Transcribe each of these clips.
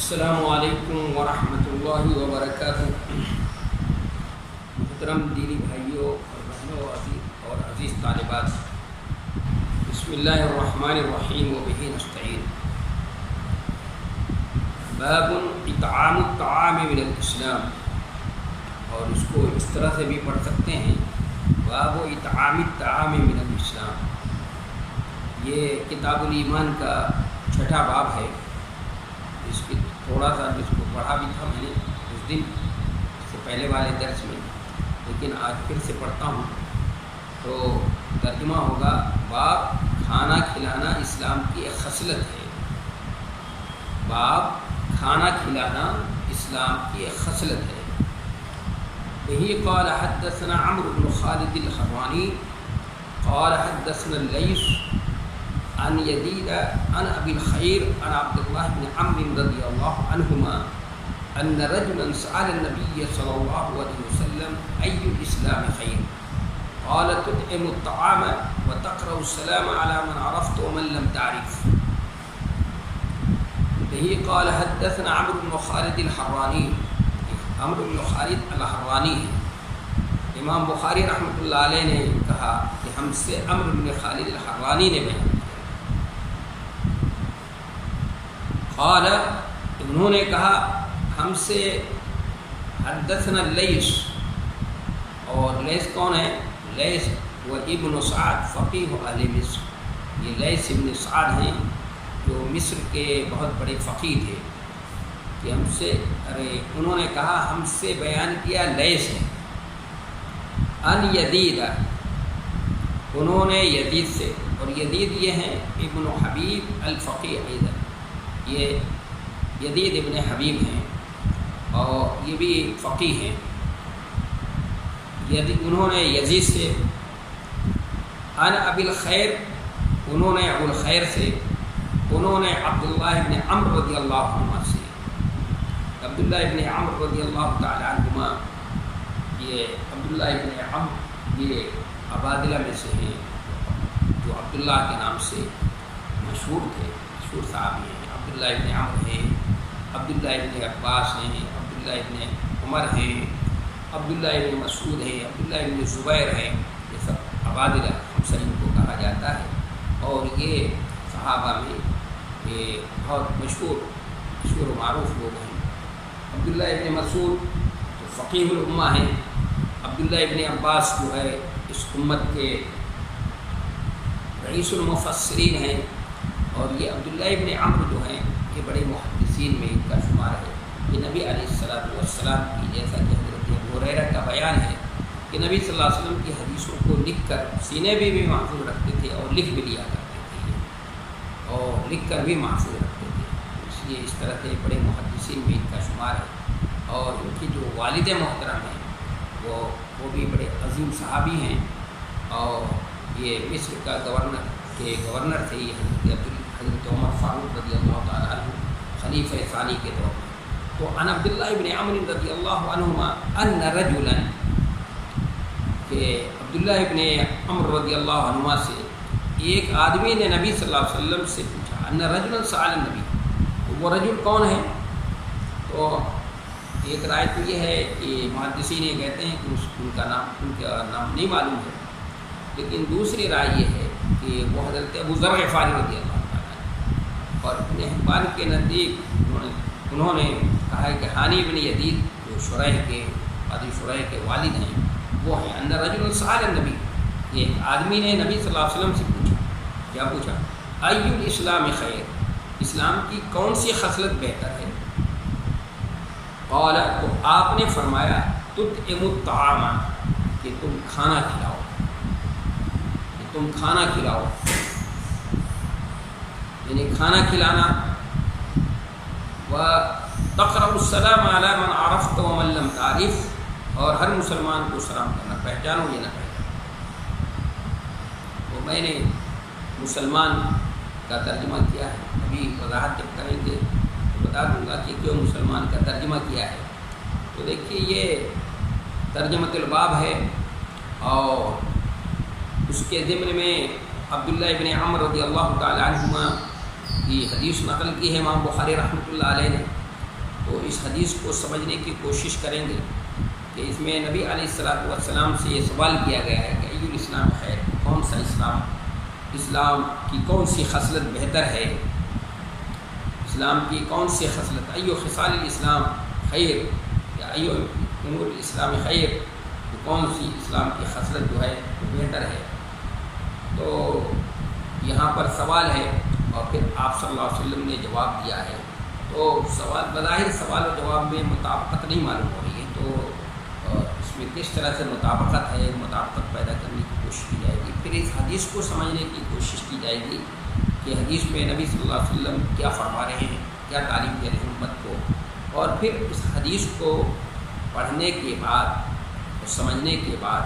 السلام علیکم ورحمۃ اللہ وبرکاتہ۔ محترم دینی بھائیوں اور بہنوں اور عزیز طالبات، بسم اللہ الرحمن الرحیم وبہ نستعین۔ باب اطعام الطعام من الاسلام، اور اس کو اس طرح سے بھی پڑھ سکتے ہیں باب اطعام الطعام من الاسلام۔ یہ کتاب الایمان کا چھٹا باب ہے۔ اس کی تھوڑا سا جس کو پڑھا بھی تھا میں نے اس دن سے پہلے والے درس میں، لیکن آج پھر سے پڑھتا ہوں تو ترجمہ ہوگا باب کھانا کھلانا اسلام کی ایک خصلت ہے۔ باب کھانا کھلانا اسلام کی ایک خصلت ہے۔ یہی قال حدثنا عمرو بن خالد الحرانی قال حدثنا اللیث عن یزید عن ابی الخیر عن عبد اللہ بن عمرو رضی اللہ عنہما ان رجلا سأل النبی صلی اللہ علیہ وسلم ای الاسلام خیر قال تطعم الطعام وتقرأ السلام على من عرفت ومن لم تعرف۔ یہی قال حدثنا عمرو بن خالد الحرانی، عمرو بن خالد الحرانی ہے۔ امام بخاری رحمۃ اللہ علیہ نے کہا کہ ہم سے عمرو بن خالد الحرانی نے بیان کیا۔ قال، انہوں نے کہا ہم سے حدثنا اللیث، اور لیث کون ہے؟ لیث و ابن سعد فقیہ اہل مصر۔ یہ لیث ابن سعد ہیں جو مصر کے بہت بڑے فقیہ تھے۔ کہ ہم سے انہوں نے کہا ہم سے بیان کیا لیث ہے ان یزید، انہوں نے یزید سے، اور یزید یہ ہیں ابن حبیب الفقیہ ایضا، یہ یزید ابن حبیب ہیں اور یہ بھی فقیہ ہیں۔ انہوں نے یزید سے، عن ابی الخیر، انہوں نے ابو الخیر سے، انہوں نے عبداللہ ابن عمرو رضی اللہ عنہ سے، عبداللہ ابن عمرو رضی اللہ تعالی عنہما، یہ عبداللہ ابن عمرو یہ عبادلہ میں سے ہیں جو عبداللہ کے نام سے مشہور تھے، مشہور صحابی ہیں۔ عبداللہ ابن عمرو ہیں، عبداللہ ابن عباس ہیں، عبداللہ ابن عمر ہیں، عبداللہ ابن مسعود ہیں، عبداللہ ابن زبیر ہیں۔ یہ سب عبادلہ خمسین کو کہا جاتا ہے، اور یہ صحابہ میں یہ بہت مشہور و معروف لوگ ہیں۔ عبداللہ ابن مسعود جو فقیہ الامہ ہیں، عبداللہ ابن عباس جو ہے اس امت کے رئیس المفسرین ہیں، اور یہ عبداللہ ابن عمرو جو ہیں یہ بڑے محدثین میں ان کا شمار ہے۔ یہ نبی علیہ الصلوۃ والسلام کی، جیسا کہ حضرت ابو ہریرہ کا بیان ہے کہ نبی صلی اللہ علیہ وسلم کی حدیثوں کو لکھ کر سینے بھی محفوظ رکھتے تھے اور لکھ بھی لیا کرتے تھے، اور لکھ کر بھی محفوظ رکھتے تھے۔ اس لیے اس طرح کے بڑے محدثین میں ان کا شمار ہے۔ اور ان کی جو والد محترم ہیں وہ بھی بڑے عظیم صحابی ہیں، اور یہ مصر کا گورنر تھے، یہ حضرت عمر فاروق رضی اللہ تعالیٰ عنہ خلیفہ ثانی کے دور میں۔ تو عن عبداللہ ابن عمرو رضی اللہ عنہما ان رجلا، کہ عبداللہ ابن عمرو رضی اللہ عنہما سے ایک آدمی نے نبی صلی اللہ علیہ وسلم سے پوچھا، ان رجلا سأل النبی، وہ رجل کون ہے؟ تو ایک رائے تو یہ ہے کہ محدثین یہ کہتے ہیں کہ ان کا نام نہیں معلوم ہے، لیکن دوسری رائے یہ ہے کہ وہ حضرت ابو ذر غفاری رضی اللہ تعالیٰ عنہ، اور ابن حبان کے نزدیک انہوں نے کہا ہے کہ حانی بن یزید جو شریح کے قاضی شریح کے والد ہیں وہ ہیں، ان رجل سأل النبی، یہ ایک آدمی نے نبی صلی اللہ علیہ وسلم سے پوچھا، کیا پوچھا؟ ای الاسلام خیر، اسلام کی کون سی خصلت بہتر ہے؟ قال، تو آپ نے فرمایا تطعم الطعام، کہ تم کھانا کھلاؤ، تم کھانا کھلاؤ، یعنی کھانا کھلانا، وتقرأ السلام علی من عرفت ومن لم تعرف، اور ہر مسلمان کو سلام کرنا، پہچانو یا نہ پہچانو۔ تو میں نے مسلمان کا ترجمہ کیا ہے، ابھی وضاحت جب کریں گے تو بتا دوں گا کہ کیوں مسلمان کا ترجمہ کیا ہے۔ تو دیکھیے یہ ترجمۃ الباب ہے، اور اس کے ضمن میں عبداللہ ابن عمرو رضی اللہ تعالی عنہما کی حدیث نقل کی ہے امام بخاری رحمۃ اللہ علیہ نے تو اس حدیث کو سمجھنے کی کوشش کریں گے کہ اس میں نبی علیہ السلام سے یہ سوال کیا گیا ہے کہ ای الاسلام خیر، کون سا اسلام، اسلام کی کون سی خصلت بہتر ہے، اسلام کی کون سی خصلت، ایو خصال الاسلام خیر یا ایو امور الاسلام خیر، کون سی اسلام کی خصلت جو ہے وہ بہتر ہے۔ تو یہاں پر سوال ہے اور پھر آپ صلی اللہ علیہ وسلم نے جواب دیا ہے۔ تو سوال بظاہر سوال و جواب میں مطابقت نہیں معلوم ہو رہی ہے، تو اس میں کس طرح سے مطابقت ہے، مطابقت پیدا کرنے کی کوشش کی جائے گی۔ پھر اس حدیث کو سمجھنے کی کوشش کی جائے گی کہ حدیث میں نبی صلی اللہ علیہ وسلم کیا فرما رہے ہیں، کیا تعلیم دے رہے ہیں امت کو، اور پھر اس حدیث کو پڑھنے کے بعد اور سمجھنے کے بعد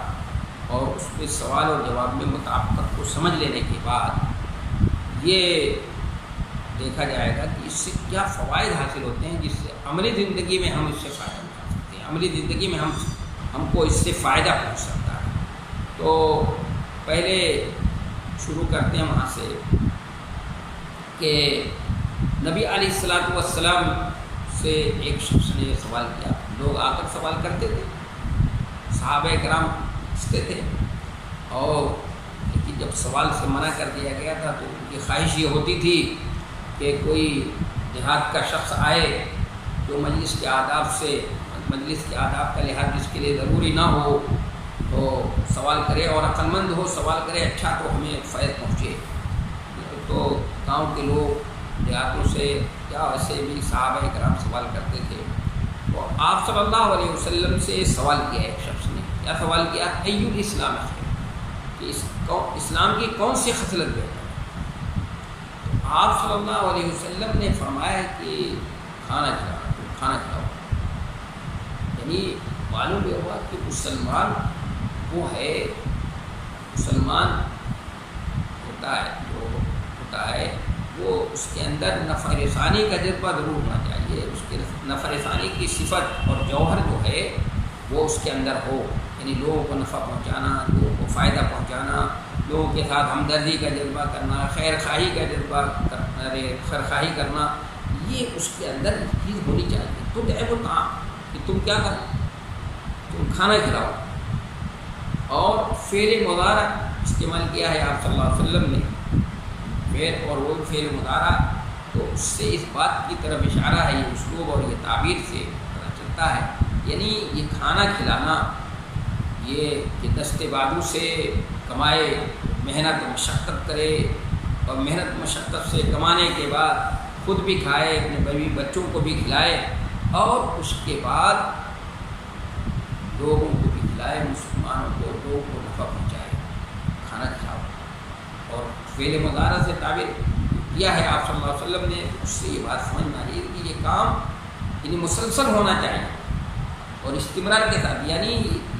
اور اس میں سوال اور جواب میں مطابقت کو سمجھ لینے کے بعد یہ دیکھا جائے گا کہ اس سے کیا فوائد حاصل ہوتے ہیں، جس سے عملی زندگی میں ہم اس سے فائدہ اٹھا سکتے ہیں، عملی زندگی میں ہم کو اس سے فائدہ پہنچ سکتا ہے۔ تو پہلے شروع کرتے ہیں وہاں سے کہ نبی علیہ السلام سے ایک شخص نے یہ سوال کیا، لوگ آ کر سوال کرتے تھے، صحابہ کرام پوچھتے تھے، اور لیکن جب سوال سے منع کر دیا گیا تھا تو ان کی خواہش یہ ہوتی تھی کہ کوئی دیہات کا شخص آئے جو مجلس کے آداب کا لحاظ جس کے لیے ضروری نہ ہو تو سوال کرے، اور عقل مند ہو سوال کرے، اچھا تو ہمیں فائد پہنچے۔ تو گاؤں کے لوگ دیہاتوں سے کیا ویسے بھی صحابہ کرام سوال کرتے تھے۔ تو آپ صلی اللہ علیہ وسلم سے سوال کیا ایک شخص نے، کیا سوال کیا، ای الاسلام خیر، کہ اسلام کی کون سی خصلت ہے۔ آپ صلی اللہ علیہ وسلم نے فرمایا کہ کھانا کھلاؤ، یعنی معلوم یہ ہوا کہ مسلمان ہوتا ہے وہ اس کے اندر نفع رسانی کا جذبہ ضرور ہونا چاہیے، اس کے نفع رسانی کی صفت اور جوہر جو ہے وہ اس کے اندر ہو، یعنی لوگوں کو نفع پہنچانا، لوگوں کو فائدہ پہنچانا، لوگوں کے ساتھ ہمدردی کا جذبہ کرنا، خیر خواہی کا جذبہ کرنا، یہ اس کے اندر چیز ہونی چاہیے۔ تو الطعام کہ تم کیا کرو، تم کھانا کھلاؤ، اور فعل مضارع استعمال کیا ہے آپ صلی اللہ علیہ وسلم نے، فعل اور وہ فعل مضارع، تو اس سے اس بات کی طرف اشارہ ہے، یہ اسلوب اور یہ تعبیر سے پتہ چلتا ہے، یعنی یہ کھانا کھلانا، یہ کہ دست بازو سے کمائے، محنت مشقت کرے، اور محنت مشقت سے کمانے کے بعد خود بھی کھائے، اپنے بیوی بچوں کو بھی کھلائے، اور اس کے بعد لوگوں کو بھی کھلائے، مسلمانوں کو، لوگوں کو نفع پہنچائے، کھانا کھلاؤ۔ اور فعل مضارع سے تعبیر کیا ہے آپ صلی اللہ علیہ وسلم نے، اس سے یہ بات سمجھ میں آ رہی ہے کہ یہ کام یعنی مسلسل ہونا چاہیے اور استمرار کے ساتھ، یعنی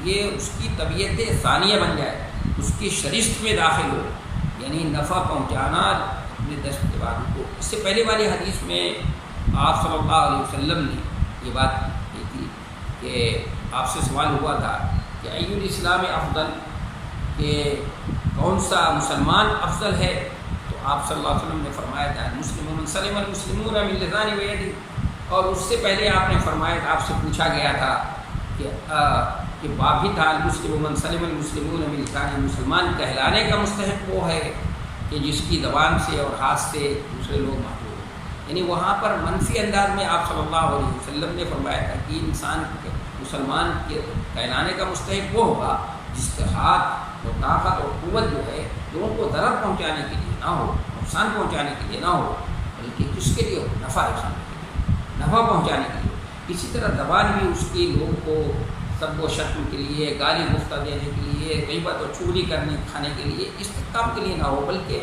یہ اس کی طبیعت ثانیہ بن جائے، اس کی شرشت میں داخل ہو، یعنی نفع پہنچانا اپنے دست بازو کو۔ اس سے پہلے والی حدیث میں آپ صلی اللہ علیہ وسلم نے یہ بات کی تھی کہ آپ سے سوال ہوا تھا کہ ای الاسلام افضل، کہ کون سا مسلمان افضل ہے، تو آپ صلی اللہ علیہ وسلم نے فرمایا تھا مسلم من سلم المسلمون من لسانه ویده، اور اس سے پہلے آپ نے فرمایا تھا، آپ سے پوچھا گیا تھا کہ باب ہی تھا المسلم من سلم المسلمون من لسانه، مسلمان کہلانے کا مستحق وہ ہے کہ جس کی زبان سے اور ہاتھ سے دوسرے لوگ محفوظ ہوں، یعنی وہاں پر منفی انداز میں آپ صلی اللہ علیہ وسلم نے فرمایا تھا کہ انسان مسلمان کے کہلانے کا مستحق وہ ہوگا جس کے ہاتھ اور طاقت اور قوت جو ہے لوگوں کو ضرر پہنچانے کے لیے نہ ہو، نقصان پہنچانے کے لیے نہ ہو، بلکہ کس کے لیے ہو، نفع رسانے کے لیے، نفع پہنچانے کے لیے۔ اسی طرح زبان بھی اس کی لوگوں کو سب و شتم کے لیے، گالی گفتہ دینے کے لیے، غیبت اور چغلی کرنے کھانے کے لیے، استحکام کے لیے نہ ہو، بلکہ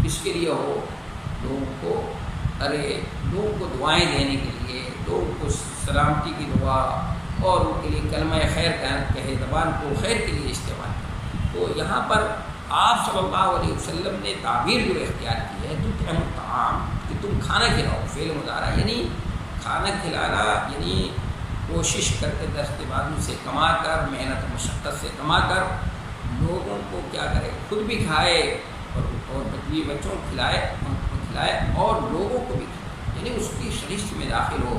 کس کے لیے ہو، لوگوں کو دعائیں دینے کے لیے، لوگوں کو سلامتی کی دعا اور ان کے لیے کلمہ خیر کہے، زبان کو خیر کے لیے استعمال کرے۔ تو یہاں پر آپ صلی اللہ علیہ وسلم نے تعبیر جو اختیار کی ہے تطعم الطعام، کہ تم کھانا کھلاؤ، فعل مضارع، یعنی کھانا کھلانا، یعنی کوشش کرتے دست بازو سے کما کر، محنت مشقت سے کما کر لوگوں کو کیا کرے، خود بھی کھائے اور بچوں کو کھلائے اور لوگوں کو بھی کھلائے، یعنی اس کی شرشت میں داخل ہو،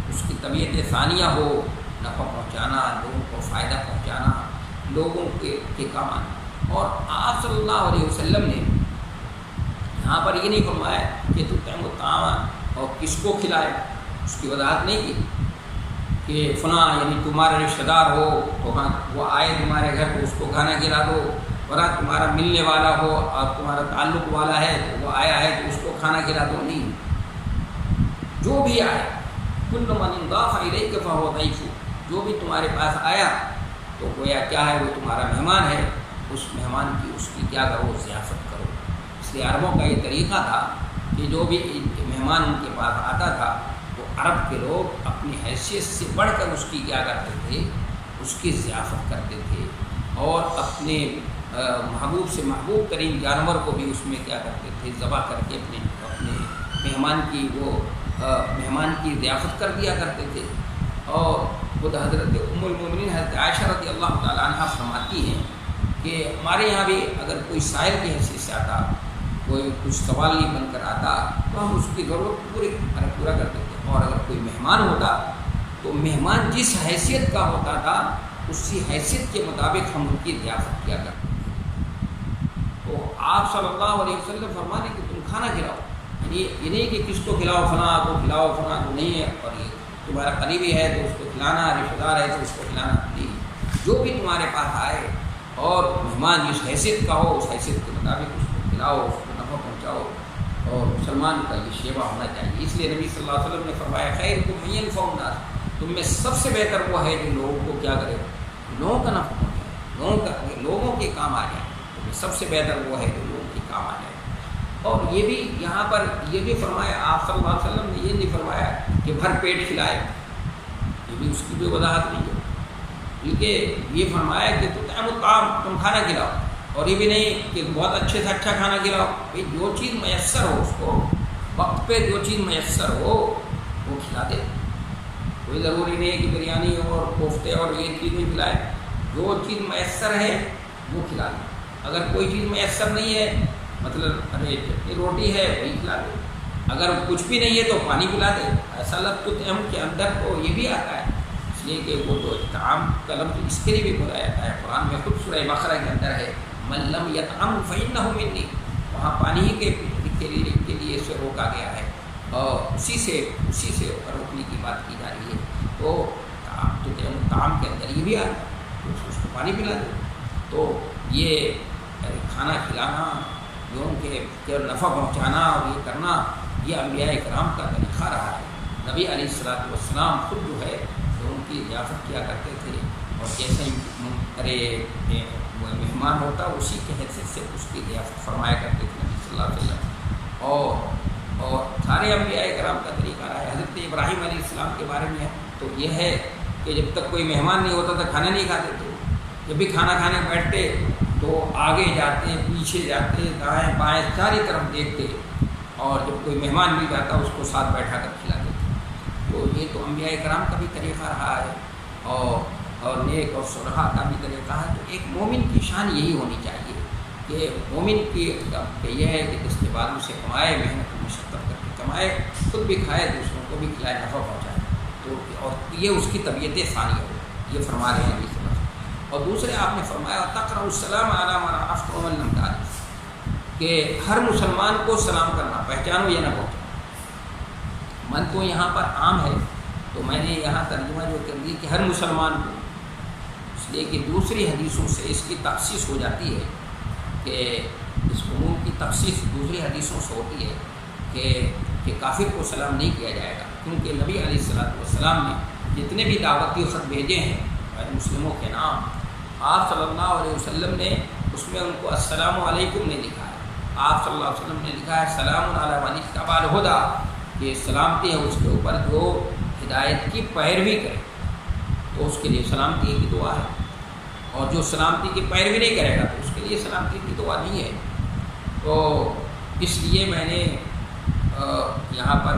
اس اس کی طبیعت ثانیہ ہو، نفع پہنچانا، لوگوں کو فائدہ پہنچانا، لوگوں کے کام آنا۔ اور آپ صلی اللہ علیہ وسلم نے یہاں پر یہ نہیں فرمایا کہ تو تیم الطعام اور کس کو کھلائے، اس کی وضاحت نہیں کی کہ فلاں یعنی تمہارا رشتہ دار ہو تو ہاں وہ آئے تمہارے گھر تو اس کو کھانا کھلا دو، ورنہ تمہارا ملنے والا ہو اور تمہارا تعلق والا ہے تو وہ آیا ہے تو اس کو کھانا کھلا دو، نہیں، جو بھی آئے، کل من انضاف الیک فہو ضیف، جو بھی تمہارے پاس آیا تو گویا کیا ہے، وہ تمہارا مہمان ہے، اس مہمان کی اس کی کیا کرو، ضیافت کرو۔ اس لیے عربوں کا یہ طریقہ تھا کہ جو بھی مہمان ان کے پاس آتا تھا تو عرب کے لوگ اپنی حیثیت سے بڑھ کر اس کی کیا کرتے تھے، اس کی ضیافت کرتے تھے، اور اپنے محبوب سے محبوب ترین جانور کو بھی اس میں کیا کرتے تھے، ذبح کر کے اپنے مہمان کی ضیافت کر دیا کرتے تھے۔ اور خود حضرت ام المومنین حضرت عائشہ رضی اللہ تعالیٰ عنہ فرماتی ہیں کہ ہمارے یہاں بھی اگر کوئی سائل کی حیثیت سے آتا، کوئی کچھ سوالی بن کر آتا تو ہم اس کی ضرورت پورا کرتے تھے، اور اگر کوئی مہمان ہوتا تو مہمان جس حیثیت کا ہوتا تھا اسی حیثیت کے مطابق ہم ان کی ضیافت کیا کرتے تھے۔ تو آپ صلی اللہ علیہ وسلم فرمانے کہ تم کھانا کھلاؤ، یعنی یہ نہیں کہ کس کو کھلاؤ، فلاں کو کھلاؤ، فلاں کو نہیں ہے، اور یہ تمہارا قریبی ہے تو اس کو کھلانا، رشتہ دار ہے تو اس کو کھلانا، نہیں، جو بھی تمہارے پاس آئے اور مہمان جس حیثیت کا ہو اس حیثیت کے مطابق اس کو کھلاؤ، اس کو نفع پہنچاؤ، اور مسلمان کا یہ شیوا ہونا چاہیے۔ اس لیے نبی صلی اللہ علیہ وسلم نے فرمایا خیرکم من ينفع الناس، تم میں سب سے بہتر وہ ہے جو لوگوں کو کیا کرے، لوگوں کا نفع پہنچائے، لوگوں کے کام آ جائے، تم میں سب سے بہتر وہ ہے جو لوگوں کے کام آ جائے۔ اور یہ بھی یہاں پر یہ بھی فرمایا آپ صلی اللہ علیہ وسلم نے یہ نہیں فرمایا کہ بھر پیٹ کھلائے، یہ بھی اس کی بھی وضاحت نہیں ہے، بلکہ یہ فرمایا کہ تطعم الطعام، تم کھانا کھلاؤ، اور یہ بھی نہیں کہ بہت اچھے سے اچھا کھانا کھلاؤ، بھائی جو چیز میسر ہو اس کو وقت پہ، جو چیز میسر ہو وہ کھلا دے، کوئی ضروری نہیں ہے کہ بریانی اور کوفتے اور یہ چیز نہیں کھلائے، جو چیز میسر ہے وہ کھلا دے۔ اگر کوئی چیز میسر نہیں ہے، مطلب چٹنی روٹی ہے وہی کھلا دے، اگر کچھ بھی نہیں ہے تو پانی پلا دے۔ ایسا لفظ تطعم کے اندر تو یہ بھی آتا ہے، اس لیے کہ وہ تو اطعام کا لفظ اس کے لیے بھی بولا جاتا ہے، قرآن میں خود سورہ بقرہ کے اندر ہے من لم یطعم فإنہ منی، وہاں پانی ہی کے لیے سے روکا گیا ہے، اور اسی سے روکنے کی بات کی جا رہی ہے۔ تو طعام کے اندر یہ بھی آتا ہے تو اس کو پانی پلا دے۔ تو یہ کھانا کھلانا، لوگوں کے نفع پہنچانا اور یہ کرنا، یہ انبیاء کرام کا طریقہ رہا ہے۔ نبی علیہ الصلوۃ والسلام خود جو ہے لوگوں کی ضیافت کیا کرتے تھے، اور جیسے مہمان ہوتا اسی کے حیثیت سے اس کی ضیافت فرمایا کرتے تھے نبی صلی اللہ علیہ وسلم۔ اور سارے انبیاء کرام کا طریقہ رہا ہے۔ حضرت ابراہیم علیہ السلام کے بارے میں تو یہ ہے کہ جب تک کوئی مہمان نہیں ہوتا تھا کھانا نہیں کھاتے تھے، جب بھی کھانا کھانے بیٹھتے تو آگے جاتے، پیچھے جاتے، دائیں بائیں چاری طرف دیکھتے، اور جب کوئی مہمان مل جاتا اس کو ساتھ بیٹھا کر کھلاتے تھے۔ تو یہ تو انبیاء کرام کا بھی طریقہ رہا ہے، اور نیک اور صلحاء کا بھی طریقہ ہے۔ تو ایک مومن کی شان یہی ہونی چاہیے کہ مومن کی یہ ہے کہ اس کے بعد اسے کمائے، محنت و مشقت کر کے کمائے، خود بھی کھائے، دوسروں کو بھی کھلائے، نفع پہنچائے، تو اور یہ اس کی طبیعت ثانیہ ہو، یہ فرما رہے ہیں نبی صلی اللہ علیہ وسلم۔ اور دوسرے آپ نے فرمایا تقرأ السلام علی من عرفت ومن لم تعرف، کہ ہر مسلمان کو سلام کرنا، پہچانو یا نہ پہچانو۔ من تو یہاں پر عام ہے، تو میں نے یہاں ترجمہ جو کر دی کہ ہر مسلمان کو، اس لیے کہ دوسری حدیثوں سے اس کی تخصیص ہو جاتی ہے، کہ اس عموم کی تخصیص دوسری حدیثوں سے ہوتی ہے کہ کافر کو سلام نہیں کیا جائے گا، کیونکہ نبی علیہ الصلوۃ والسلام نے جتنے بھی دعوتی خط بھیجے ہیں غیر مسلموں کے نام، آپ صلی اللہ علیہ وسلم نے اس میں ان کو السلام علیکم نہیں لکھا ہے، آپ صلی اللہ علیہ وسلم نے لکھا ہے سلام علی من اتبع الہدی، یہ سلامتی ہے اس کے اوپر جو ہدایت کی پیروی کرے، تو اس کے لیے سلامتی کی دعا ہے، اور جو سلامتی کی پیروی نہیں کرے گا تو اس کے لیے سلامتی کی دعا نہیں ہے۔ تو اس لیے میں نے یہاں پر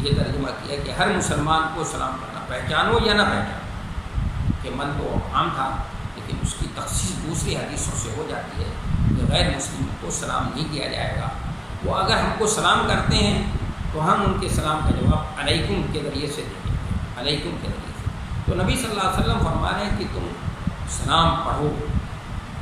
یہ ترجمہ کیا کہ ہر مسلمان کو سلام کرنا، پہچانو یا نہ پہچانو، کہ من تو عام تھا لیکن اس کی تخصیص دوسری حدیثوں سے ہو جاتی ہے کہ غیر مسلم کو سلام نہیں کیا جائے گا۔ وہ اگر ہم کو سلام کرتے ہیں تو ہم ان کے سلام کا جواب علیکم کے ذریعے سے دیں گے، علیکم کے ذریعے سے۔ تو نبی صلی اللہ علیہ وسلم فرما رہے ہیں کہ تم سلام پڑھو،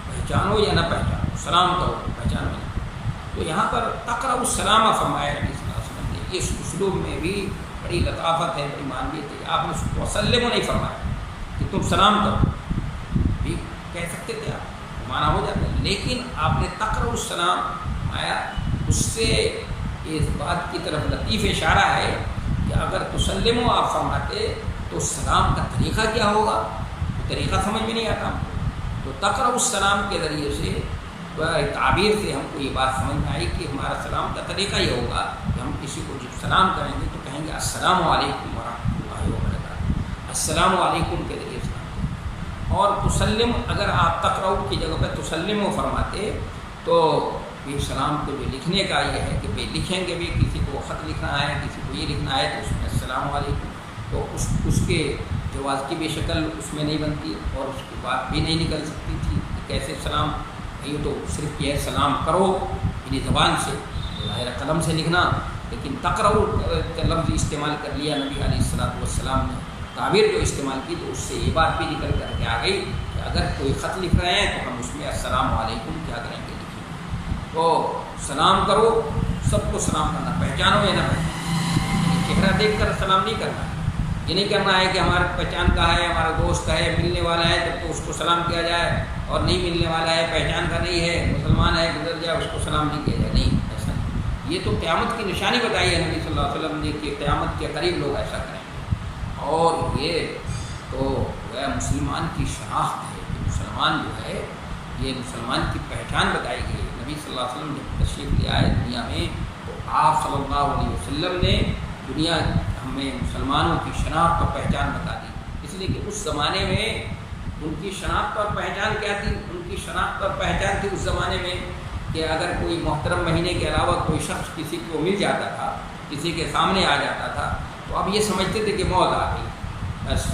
پہچانو یا نہ پہچانو، سلام کرو پہچانو یا نہ۔ تو یہاں پر تقرأ السلام فرمایا نبی صلی اللہ علیہ وسلم نے، اس اسلوب میں بھی بڑی لطافت ہے، بڑی معنویت ہے۔ آپ نے وسلم نہیں فرمایا کہ تم سلام کرو، بھی کہہ سکتے تھے آپ، معنی ہو جاتا ہے، لیکن آپ نے تقرأ السلام فرمایا۔ اس سے اس بات کی طرف لطیف اشارہ ہے کہ اگر تسلمو آپ فرماتے تو سلام کا طریقہ کیا ہوگا، طریقہ سمجھ میں نہیں آتا ہم کو۔ تو تقرأ السلام کے ذریعے سے تعبیر سے ہم کو یہ بات سمجھ میں آئی کہ ہمارا سلام کا طریقہ یہ ہوگا کہ ہم کسی کو جب سلام کریں گے تو کہیں گے السلام علیکم ورحمۃ اللہ وبرکاتہ، السلام علیکم کے ذریعے سلام۔ اور تسلم اگر آپ تقرأ کی جگہ پہ تسلم و فرماتے تو یہ سلام کو جو لکھنے کا یہ ہے کہ بھائی لکھیں گے بھی، کسی کو خط لکھنا ہے، کسی کو یہ لکھنا ہے تو اس میں السلام علیکم، تو اس کے جواز کی بھی شکل اس میں نہیں بنتی اور اس کی بات بھی نہیں نکل سکتی تھی کہ کیسے سلام، یہ تو صرف یہ سلام کرو یعنی زبان سے، ظاہر قلم سے لکھنا، لیکن تقرأ کا لفظ استعمال کر لیا نبی علیہ الصلوۃ والسلام نے، تعبیر جو استعمال کی تو اس سے یہ بات بھی نکل کر کے آ گئی کہ اگر کوئی خط لکھ رہے ہیں تو ہم اس میں السلام علیکم کیا کریں گے، لکھیں۔ تو سلام کرو، سب کو سلام کرنا، پہچانو یا نہ پہچانو، چہرہ دیکھ کر سلام نہیں کرنا، یہ نہیں کرنا ہے کہ ہمارا پہچان کا ہے، ہمارا دوست ہے، ملنے والا ہے جب تو اس کو سلام کیا جائے، اور نہیں ملنے والا ہے، پہچان کا نہیں ہے، مسلمان ہے، گزر جائے، اس کو سلام نہیں کیا جائے، نہیں ایسا نہیں۔ یہ تو قیامت کی نشانی بتائی ہے نبی صلی اللہ علیہ وسلم نے کہ قیامت کے قریب لوگ ایسا کریں گے، اور یہ تو مسلمان کی شناخت ہے کہ مسلمان جو ہے یہ مسلمان کی پہچان بتائی گئی ہے۔ نبی صلی اللہ علیہ وسلم جب تشریف لے آئے دنیا میں تو آپ صلی اللہ علیہ وسلم نے دنیا ہمیں مسلمانوں کی شناخت اور پہچان بتا دی، اس لیے کہ اس زمانے میں ان کی شناخت اور پہچان کیا تھی؟ ان کی شناخت اور پہچان تھی اس زمانے میں کہ اگر کوئی محترم مہینے کے علاوہ کوئی شخص کسی کو مل جاتا تھا، کسی کے سامنے آ جاتا تھا تو اب یہ سمجھتے تھے کہ موت آ گئی، بس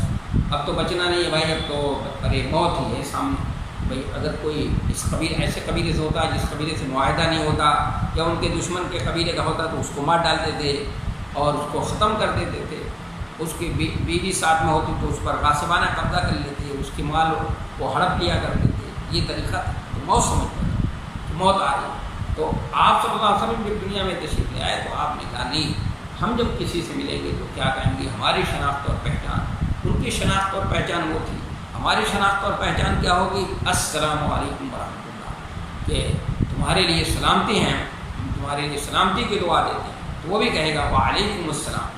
اب تو بچنا نہیں ہے بھائی، اب تو ارے موت ہی ہے سامنے۔ بھائی اگر کوئی اس قبیلے ایسے قبیلے سے ہوتا جس قبیلے سے معاہدہ نہیں ہوتا یا ان کے دشمن کے قبیلے کا ہوتا تو اس کو مار ڈالتے تھے اور اس کو ختم کر دیتے تھے، اس کی بیوی ساتھ میں ہوتی تو اس پر غاصبانہ قبضہ کر لیتے، اس کے مال کو ہڑپ لیا کرتے تھے، یہ طریقہ تھا۔ تو موت سمجھتے تھے تو موت آ رہی، تو آپ صلی اللہ علیہ وسلم جب دنیا میں تشریف لے آئے تو آپ نے کہا نہیں، ہم جب کسی سے ملیں گے تو کیا کہیں گے، ہماری شناخت اور پہچان، ان کی شناخت اور پہچان وہ تھی، ہماری شناخت اور پہچان کیا ہوگی، السلام علیکم ورحمۃ اللہ، کہ تمہارے لیے سلامتی ہیں، ہم تمہارے لیے سلامتی کی دعا دیتے ہیں، تو وہ بھی کہے گا وعلیکم السلام۔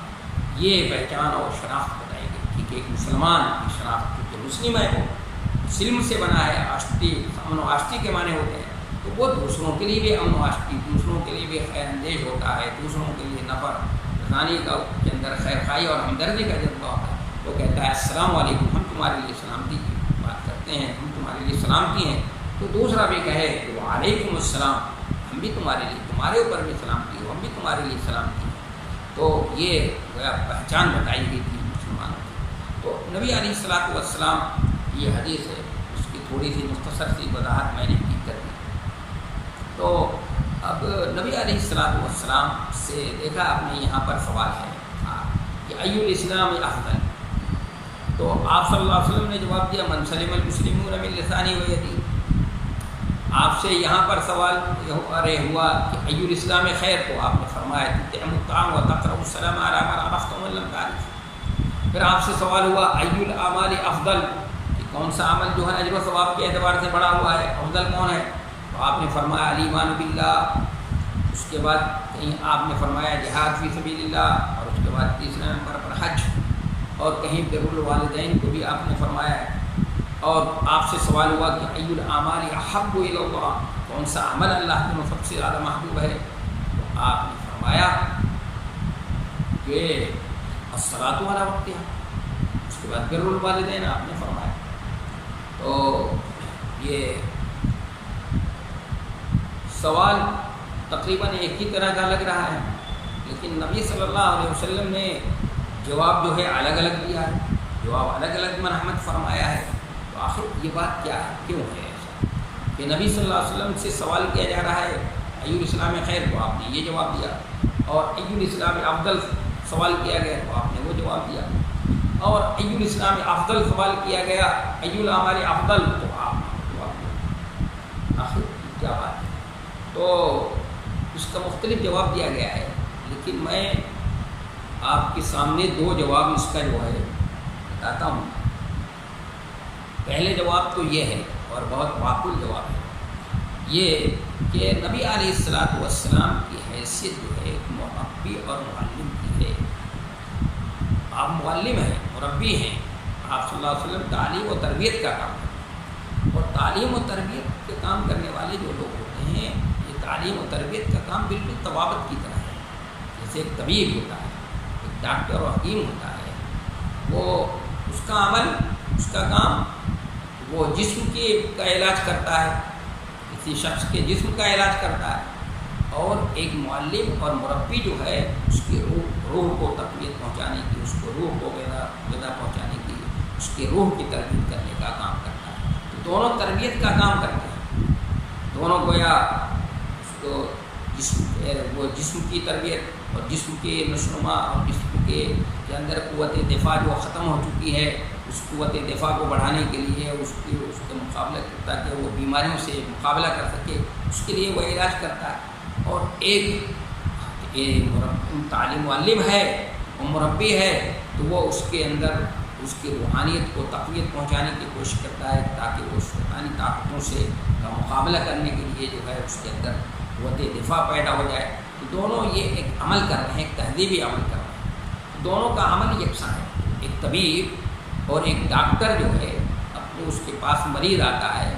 یہ پہچان اور شناخت بتائی گئی کیونکہ ایک مسلمان کی شناخت کیونکہ مسلم ہے، وہ سلم سے بنا ہے، آشتی امن و آشتی کے معنی ہوتے ہیں، تو وہ دوسروں کے لیے بھی امن و آشتی، دوسروں کے لیے بھی خیر اندیش ہوتا ہے، دوسروں کے لیے نفع رسانی کا کے اندر خیر خائی اور ہمدردی کا جذبہ ہوتا ہے۔ وہ کہتا ہے السلام علیکم، ہم تمہارے لیے سلامتی کی بات کرتے ہیں، ہم تمہارے لیے سلامتی ہیں، تو دوسرا بھی کہے کہ وعلیکم السلام، ہم بھی تمہارے لیے، تمہارے اوپر بھی سلامتی ہو، ہم بھی تمہارے لیے سلامتی ہیں۔ تو یہ پہچان بتائی گئی تھی مسلمانوں کی۔ تو نبی علیہ الصلوۃ والسلام، یہ حدیث ہے، اس کی تھوڑی سی مختصر سی وضاحت میں نے کی کر دی۔ تو اب نبی علیہ الصلوۃ والسلام سے دیکھا آپ نے یہاں پر سوال ہے کہ ای الاسلام افضل، تو آپ صلی اللہ علیہ وسلم نے جواب دیا من سلم المسلمون من لسانه ویدی۔ آپ سے یہاں پر سوال ہوا کہ ای الاسلام خیر، تو آپ نے فرمایا تطعم الطعام وتقرأ السلام علی من عرفت ومن لم تعرف۔ پھر آپ سے سوال ہوا ای الاعمال افضل، کہ کون سا عمل جو ہے اجر و ثواب کے اعتبار سے بڑا ہوا ہے، افضل کون ہے؟ تو آپ نے فرمایا الایمان باللہ، اس کے بعد کہیں آپ نے فرمایا جہاد فی سبیل اللہ، اور اس کے بعد تیسرے نمبر پر حج، اور کہیں بر الوالدین کو بھی آپ نے فرمایا ہے۔ اور آپ سے سوال ہوا کہ ای الاعمال احب الی اللہ، کون سا عمل اللہ کے سب سے زیادہ محبوب ہے؟ تو آپ نے فرمایا کہ الصلاۃ علی وقتہا، اس کے بعد بر الوالدین آپ نے فرمایا۔ تو یہ سوال تقریباً ایک ہی طرح کا لگ رہا ہے، لیکن نبی صلی اللہ علیہ وسلم نے جواب جو ہے الگ الگ دیا ہے، جواب الگ الگ مرحمت فرمایا ہے۔ تو آخر یہ بات کیا ہے، کیوں ہے ایسا کہ نبی صلی اللہ علیہ وسلم سے سوال کیا جا رہا ہے ای الاسلام خیر، تو آپ نے یہ جواب دیا، اور ای الاسلام افضل سوال کیا گیا تو آپ نے وہ جواب دیا۔ اور ای الاسلام افضل سوال کیا گیا، ای الاعمال افضل، تو آپ آخر کیا بات ہے؟ تو اس کا مختلف جواب دیا گیا ہے، لیکن میں آپ کے سامنے دو جواب اس کا جو ہے بتاتا ہوں۔ پہلے جواب تو یہ ہے اور بہت معقول جواب ہے، یہ کہ نبی علیہ السلام کی حیثیت جو ہے ایک مربی اور معلم کی ہے۔ آپ معلم ہیں، مربی ہیں، آپ صلی اللہ علیہ وسلم تعلیم و تربیت کا کام کرتے ہیں، اور تعلیم و تربیت کے کام کرنے والے جو لوگ ہوتے ہیں، یہ تعلیم و تربیت کا کام بالکل طبابت کی طرح ہے۔ جیسے ایک طبیب ہوتا ہے، ایک ڈاکٹر و حکیم ہوتا ہے، وہ اس کا عمل، اس کا کام، وہ جسم کا علاج کرتا ہے، کسی شخص کے جسم کا علاج کرتا ہے، اور ایک معلم اور مربی جو ہے اس کی روح کو تقویت پہنچانے کی، اس کو روح کو غذا پہنچانے کی، اس کی روح کی تربیت کرنے کا کام کرتا ہے۔ تو دونوں تربیت کا کام کرتے ہیں، دونوں گویا اس کو جسم کی تربیت اور جسم کی نشوونما اور جسم کے اندر قوت دفاع جو ختم ہو چکی ہے، اس قوت دفاع کو بڑھانے کے لیے اس کا مقابلہ کرتا ہے کہ وہ بیماریوں سے مقابلہ کر سکے، اس کے لیے وہ علاج کرتا ہے۔ اور ایک تعلیم معلم ہے، وہ مربی ہے، تو وہ اس کے اندر اس کی روحانیت کو تقویت پہنچانے کی کوشش کرتا ہے تاکہ وہ شیطانی طاقتوں سے مقابلہ کرنے کے لیے جو ہے اس کے اندر قوت دفاع پیدا ہو جائے۔ تو دونوں یہ ایک عمل کر رہے ہیں، ایک تہذیبی عمل کر رہے ہیں، دونوں کا عمل یکساں ہے۔ ایک طبیب اور ایک ڈاکٹر جو ہے، اپنے اس کے پاس مریض آتا ہے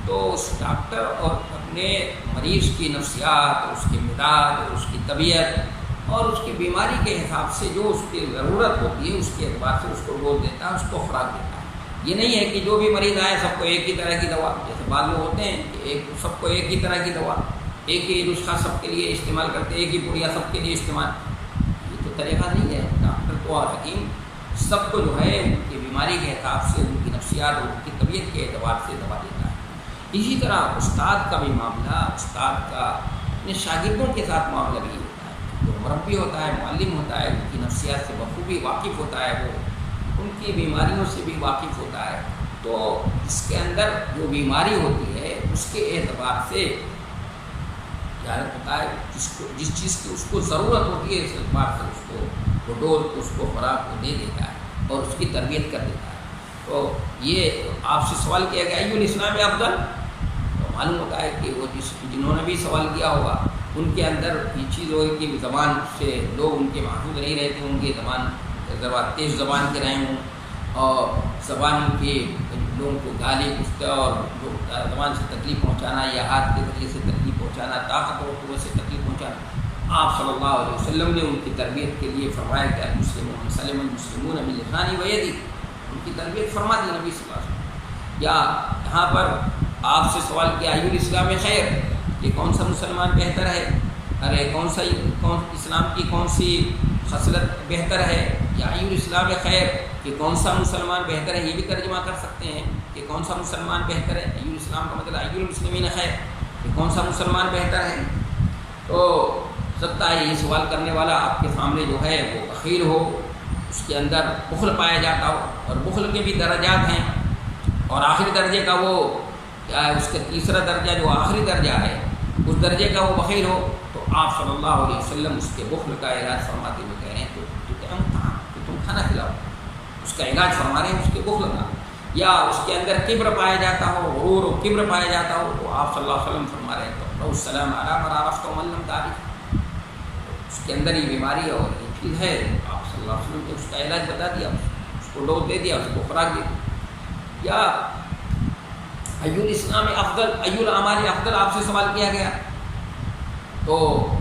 تو اس ڈاکٹر اور اپنے مریض کی نفسیات، اس کے مزاج، اس کی طبیعت اور اس کی بیماری کے حساب سے جو اس کی ضرورت ہوتی ہے اس کے اعتبار سے اس کو ڈوز دیتا ہے، اس کو خوراک دیتا ہے۔ یہ نہیں ہے کہ جو بھی مریض آئے سب کو ایک ہی طرح کی دوا، جیسے بعض لوگ ہوتے ہیں کہ سب کو ایک ہی طرح کی دوا، ایک ہی نسخہ سب کے لیے استعمال کرتے، ایک ہی پڑیا سب کے لیے استعمال، یہ تو طریقہ نہیں ہے۔ ڈاکٹر کو اور حکیم سب کو جو ہے ان کی بیماری کے حساب سے، ان کی نفسیات اور ان کی طبیعت کے اعتبار سے دوا دیتا ہے۔ اسی طرح استاد کا بھی معاملہ، استاد کا اپنے شاگردوں کے ساتھ معاملہ بھی ہوتا ہے۔ جو مربی ہوتا ہے، معلم ہوتا ہے، ان کی نفسیات سے بخوبی واقف ہوتا ہے، وہ ان کی بیماریوں سے بھی واقف ہوتا ہے، تو اس کے اندر جو بیماری ہوتی ہے اس کے اعتبار سے جہالت ہوتا ہے، جس چیز کی اس کو ضرورت ہوتی ہے اس اعتبار سے اس کو وہ ڈوز، اس کو خوراک کو دے دیتا ہے اور اس کی تربیت کر دیتا ہے۔ تو یہ آپ سے سوال کیا گیا ای الاسلام افضل، تو معلوم ہوتا ہے کہ وہ جنہوں نے بھی سوال کیا ہوگا ان کے اندر یہ چیز ہوگی کہ زبان سے لوگ ان کے محفوظ نہیں رہتے ہوں گے، زبان تیز زبان کے رہے ہوں، اور زبان کے لوگوں کو گالی گفتہ اور زبان سے تکلیف پہنچانا یا ہاتھ کے ذریعے سے تکلیف پہنچانا، طاقت اور قوت سے تکلیف پہنچانا، آپ صلی اللہ علیہ وسلم نے ان کی تربیت کے لیے فرمایا کہ المسلمون بلسانی ویدی، ان کی تربیت فرما دی نبی صلی اللہ علیہ وسلم۔ یا یہاں پر آپ سے سوال کیا ای الاسلام خیر، کہ کون سا مسلمان بہتر ہے، ارے کون اسلام کی کون سی خصلت بہتر ہے، یا ای الاسلام خیر کہ کون سا مسلمان بہتر ہے، یہ بھی ترجمہ کر سکتے ہیں کہ کون سا مسلمان بہتر ہے۔ ای الاسلام کا مطلب ای المسلمین خیر کہ کون سا مسلمان بہتر ہے۔ تو سکتا ہے یہ سوال کرنے والا آپ کے سامنے جو ہے وہ بخیل ہو، اس کے اندر بخل پایا جاتا ہو، اور بخل کے بھی درجات ہیں، اور آخری درجے کا وہ کیا ہے، اس کا تیسرا درجہ جو آخری درجہ ہے اس درجے کا وہ بخیل ہو، تو آپ صلی اللہ علیہ وسلم اس کے بخل کا علاج فرماتے ہوئے کہہ رہے ہیں تو تم کھانا کھلاؤ، اس کا علاج فرما رہے ہیں اس کے بخل کا۔ یا اس کے اندر کبر پایا جاتا ہو، غرور و کبر پایا جاتا ہو، تو آپ صلی اللہ علیہ وسلم فرما رہے ہیں تو السلام علی من عرفت ومن لم تعرف، اس کے اندر یہ بیماری اور یہ چیز ہے، آپ صلی اللہ علیہ وسلم نے اس کا علاج بتا دیا، اس کو ڈوز دے دیا، اس کو خوراک دے دی۔ یا ای الاسلام افضل، ای الاعمال افضل آپ سے سوال کیا گیا، تو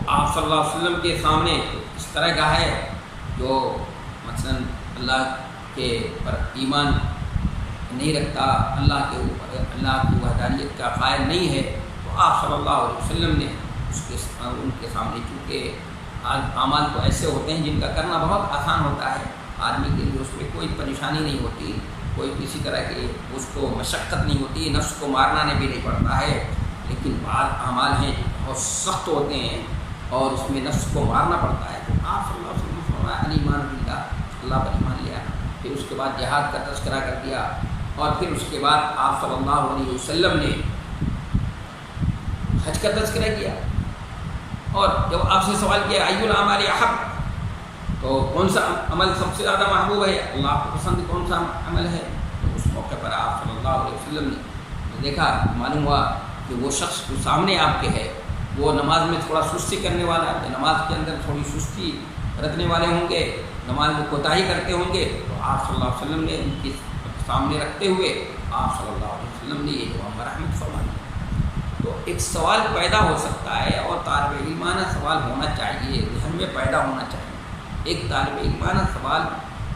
آپ صلی اللہ علیہ وسلم کے سامنے اس طرح کا ہے جو مثلا اللہ کے پر ایمان نہیں رکھتا، اللہ کے اوپر اللہ کی وحدانیت کا قائل نہیں ہے، تو آپ صلی اللہ علیہ وسلم نے ان کے سامنے، چونکہ اعمال تو ایسے ہوتے ہیں جن کا کرنا بہت آسان ہوتا ہے آدمی کے لیے، اس میں کوئی پریشانی نہیں ہوتی، کوئی کسی طرح کی اس کو مشقت نہیں ہوتی، نفس کو مارنا بھی نہیں پڑتا ہے، لیکن بعض اعمال ہیں جو بہت سخت ہوتے ہیں اور اس میں نفس کو مارنا پڑتا ہے، تو آپ صلی اللہ علیہ وسلم فرمایا الایمان باللہ، اللہ پر ایمان لے آنا، پھر اس کے بعد جہاد کا تذکرہ کر دیا، اور پھر اس کے بعد آپ صلی اللہ علیہ وسلم نے حج کا تذکرہ کیا، اور جب آپ سے سوال کیا ای الاعمال احب، تو کون سا عمل سب سے زیادہ محبوب ہے، اللہ کو پسند کون سا عمل ہے، تو اس موقع پر آپ صلی اللہ علیہ وسلم نے دیکھا، معلوم ہوا کہ وہ شخص جو سامنے آپ کے ہے وہ نماز میں تھوڑا سستی کرنے والا ہے، نماز کے اندر تھوڑی سستی رکھنے والے ہوں گے، نماز میں کوتاہی کرتے ہوں گے، تو آپ صلی اللہ علیہ وسلم نے ان کے سامنے رکھتے ہوئے آپ صلی اللہ علیہ وسلم نے یہ جواب مرحمت فرمایا۔ تو ایک سوال پیدا ہو سکتا ہے، اور طالب علمانہ سوال ہونا چاہیے، ذہن میں پیدا ہونا چاہیے، ایک طالب علمانہ سوال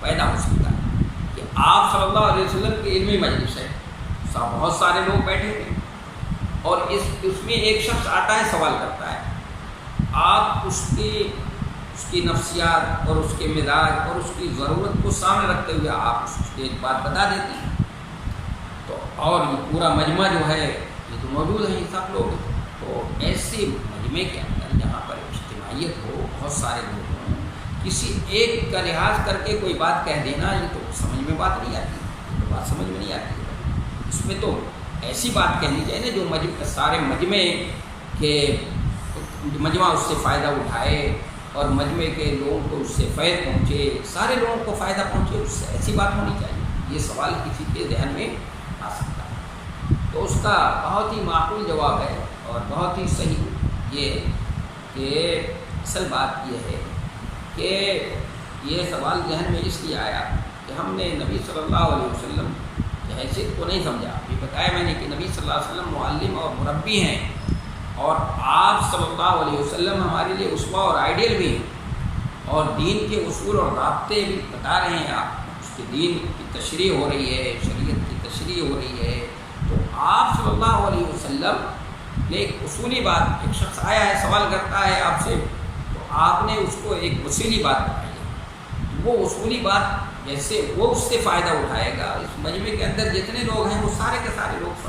پیدا ہو سکتا ہے کہ آپ صلی اللہ علیہ وسلم کی علمی مجلس ہے، بہت سارے لوگ بیٹھے ہیں، اور اس میں ایک شخص آتا ہے سوال کرتا ہے، آپ اس کی نفسیات اور اس کے مزاج اور اس کی ضرورت کو سامنے رکھتے ہوئے آپ اس کو ایک بات بتا دیتے ہیں، تو اور یہ پورا مجمع جو ہے یہ تو موجود ہے، یہ سب لوگ، تو ایسے مجمع کے اندر جہاں پر اجتماعیت ہو، بہت سارے لوگ ہوں، کسی ایک کا لحاظ کر کے کوئی بات کہہ دینا یہ تو سمجھ میں بات نہیں آتی، یہ تو بات سمجھ میں نہیں آتی، اس میں تو ایسی بات کہنی چاہیے نا جو سارے مجمع اس سے فائدہ اٹھائے، اور مجمع کے لوگوں کو اس سے فائدہ پہنچے، سارے لوگوں کو فائدہ پہنچے، اس سے ایسی بات ہونی چاہیے۔ یہ سوال کسی کے ذہن میں آ سکتا ہے، تو اس کا بہت ہی معقول جواب ہے اور بہت ہی صحیح یہ کہ اصل بات یہ ہے کہ یہ سوال ذہن میں اس لیے آیا کہ ہم نے نبی صلی اللہ علیہ وسلم کی حیثیت کو نہیں سمجھا۔ یہ بتایا میں نے کہ نبی صلی اللہ علیہ وسلم معلم اور مربی ہیں، اور آپ صلی اللہ علیہ وسلم ہمارے لیے اسوہ اور آئیڈیل بھی ہیں، اور دین کے اصول اور رابطے بھی بتا رہے ہیں، آپ اس کے دین کی تشریح ہو رہی ہے، شریعت کی تشریح ہو رہی ہے، تو آپ صلی اللہ علیہ وسلم نے ایک اصولی بات، ایک شخص آیا ہے سوال کرتا ہے آپ سے، تو آپ نے اس کو ایک وسیلی بات بتائی ہے، وہ اصولی بات جیسے وہ اس سے فائدہ اٹھائے گا، اس مجمع کے اندر جتنے لوگ ہیں وہ سارے کے سارے لوگ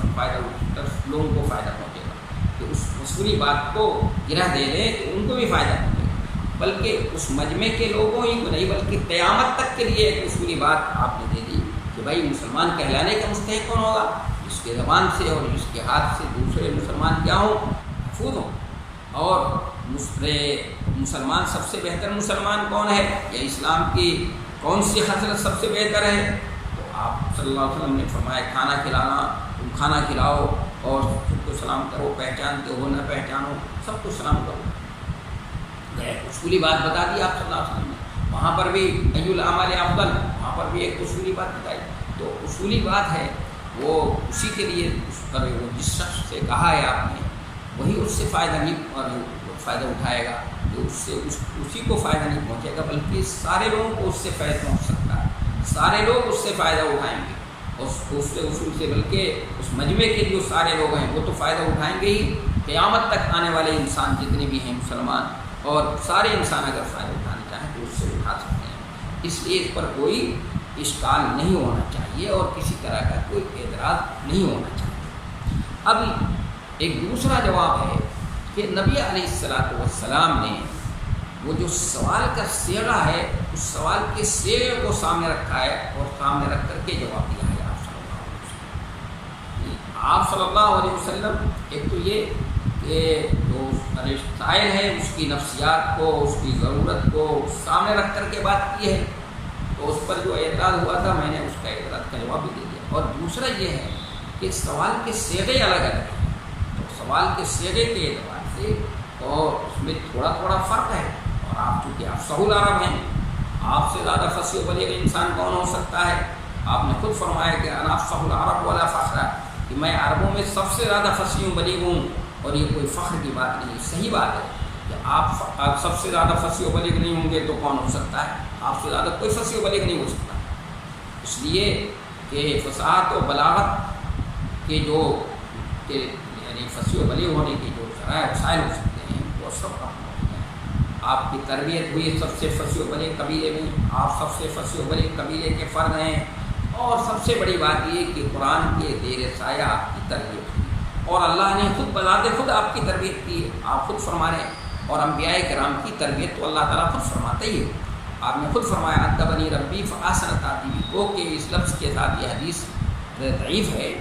لوگوں کو فائدہ پہنچے گا، کہ اس اصولی بات کو گرہ دے دیں تو ان کو بھی فائدہ پہنچے گا، بلکہ اس مجمع کے لوگوں ہی کو نہیں بلکہ قیامت تک کے لیے ایک اصولی بات آپ نے دے دی کہ بھائی مسلمان کہلانے کا مستحق کون ہوگا، جس کے زبان سے اور جس کے ہاتھ سے دوسرے مسلمان کیا ہوں، محفوظ ہوں، اور مسلمان سب سے بہتر مسلمان کون ہے، یا اسلام کی کون سی حضرت سب سے بہتر ہے، تو آپ صلی اللہ علیہ وسلم نے فرمایا کھانا کھلانا، تم کھانا کھلاؤ اور سب کو سلام کرو، پہچانتے ہو نہ پہچانو سب کو سلام کرو، اصولی بات بتا دی آپ صلی اللہ علیہ وسلم نے۔ وہاں پر بھی ای الاعمال افضل، وہاں پر بھی ایک اصولی بات بتائی، تو اصولی بات ہے وہ اسی کے لیے اس پر وہ جس شخص سے کہا ہے آپ نے وہی اس سے فائدہ نہیں اور فائدہ اٹھائے گا، کہ اس سے اسی کو فائدہ نہیں پہنچے گا، بلکہ سارے لوگوں کو اس سے فائدہ پہنچ سکتا ہے، سارے لوگ اس سے فائدہ اٹھائیں گے، اس سے اصول سے، بلکہ اس مجمع کے جو سارے لوگ ہیں وہ تو فائدہ اٹھائیں گے ہی، قیامت تک آنے والے انسان جتنے بھی ہیں مسلمان اور سارے انسان اگر فائدہ اٹھانا چاہیں تو اس سے اٹھا سکتے ہیں، اس لیے اس پر کوئی اشکال نہیں ہونا چاہیے اور کسی طرح کا کوئی اعتراض نہیں ہونا چاہیے۔ اب ایک دوسرا جواب ہے کہ نبی علیہ السلام نے وہ جو سوال کا صیغہ ہے اس سوال کے صیغے کو سامنے رکھا ہے اور سامنے رکھ کر کے جواب دیا ہے آپ صلی اللہ علیہ وسلم۔ ایک تو یہ کہ جو سائل ہے اس کی نفسیات کو، اس کی ضرورت کو سامنے رکھ کر کے بات کی ہے، تو اس پر جو اعتراض ہوا تھا میں نے اس کا اعتراض کا جواب بھی دے دیا۔ اور دوسرا یہ ہے کہ سوال کے صیغے الگ الگ ہیں، تو سوال کے صیغے کے اعتبار سے اور اس میں تھوڑا تھوڑا فرق ہے، اور آپ چونکہ افصح العرب ہیں، آپ سے زیادہ فصیح و بلیغ انسان کون ہو سکتا ہے؟ آپ نے خود فرمایا کہ انا افصح العرب ولا فخر، کہ میں عربوں میں سب سے زیادہ فصیح و بلیغ ہوں، اور یہ کوئی فخر کی بات نہیں، صحیح بات ہے کہ آپ سب سے زیادہ فصیح و بلیغ نہیں ہوں گے تو کون ہو سکتا ہے؟ آپ سے زیادہ کوئی فصیح و بلیغ نہیں ہو سکتا، اس لیے کہ فصاحت و بلاغت کے جو یعنی فصیح و بلیغ ہونے کی جو ذرائع وسائل ہو سکتے ہیں وہ سب آپ کی تربیت ہوئی سب سے فصیح و بلیغ قبیلے میں، آپ سب سے فصیح و بلیغ قبیلے کے فرد ہیں، اور سب سے بڑی بات یہ کہ قرآن کے زیر سایہ آپ کی تربیت ہوئی، اور اللہ نے خود بذات خود آپ کی تربیت کی، آپ خود فرما رہے ہیں، اور انبیاء کرام کی تربیت تو اللہ تعالیٰ خود فرماتے ہی ہے آپ نے خود فرمایا ادبنی ربی فاحسن تادیبی، کو کہ اس لفظ کے ساتھ یہ حدیث ضعیف ہے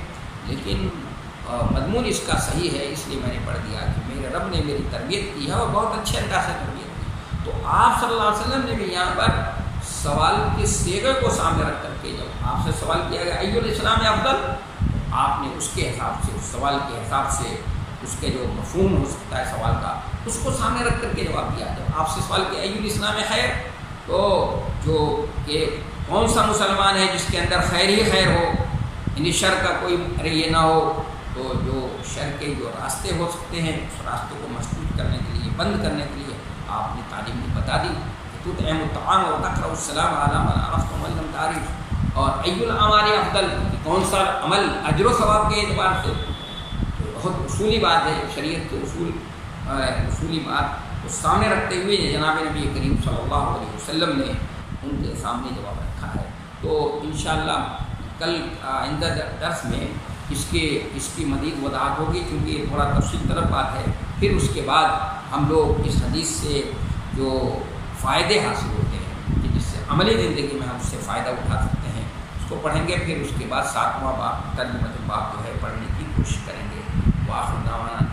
لیکن مضمون اس کا صحیح ہے، اس لیے میں نے پڑھ دیا کہ میرے رب نے میری تربیت کی ہے اور بہت اچھے انداز سے تربیت کی۔ تو آپ صلی اللہ علیہ وسلم نے بھی یہاں پر سوال کے صیغے کو سامنے رکھ کر کے جب آپ سے سوال کیا گیا ای الاسلام افضل، آپ نے اس کے حساب سے، اس سوال کے حساب سے، اس کے جو مفہوم ہو سکتا ہے سوال کا، اس کو سامنے رکھ کر کے جواب دیا۔ جب آپ سے سوال کیا ای الاسلام خیر، تو جو کہ کون سا مسلمان ہے جس کے اندر خیر ہی خیر ہو، یعنی شر کا کوئی یہ نہ ہو، تو جو شر کے جو راستے ہو سکتے ہیں اس راستوں کو مسدود کرنے کے لیے، بند کرنے کے لیے آپ نے تعلیم بھی بتا دی کہ تطعم الطعام وتقرأ السلام علی من عرفت ومن لم تعرف، اور ای الاعمال افضل، کون سا عمل اجر و ثواب کے اعتبار سے، بہت اصولی بات ہے، شریعت کے اصولی بات کو سامنے رکھتے ہوئے جناب نبی کریم صلی اللہ علیہ وسلم نے ان کے سامنے جواب رکھا ہے۔ تو انشاءاللہ کل آئندہ درس میں اس کی مزید وضاحت ہوگی، کیونکہ یہ تھوڑا تفصیل طلب بات ہے۔ پھر اس کے بعد ہم لوگ اس حدیث سے جو فائدے حاصل ہوتے ہیں کہ جس سے عملی زندگی میں ہم اس سے فائدہ اٹھا سکتے ہیں اس کو پڑھیں گے۔ پھر اس کے بعد 7واں باب ترجمۃ الباب جو ہے پڑھنے کی کوشش کریں گے۔ وآخر دعوانا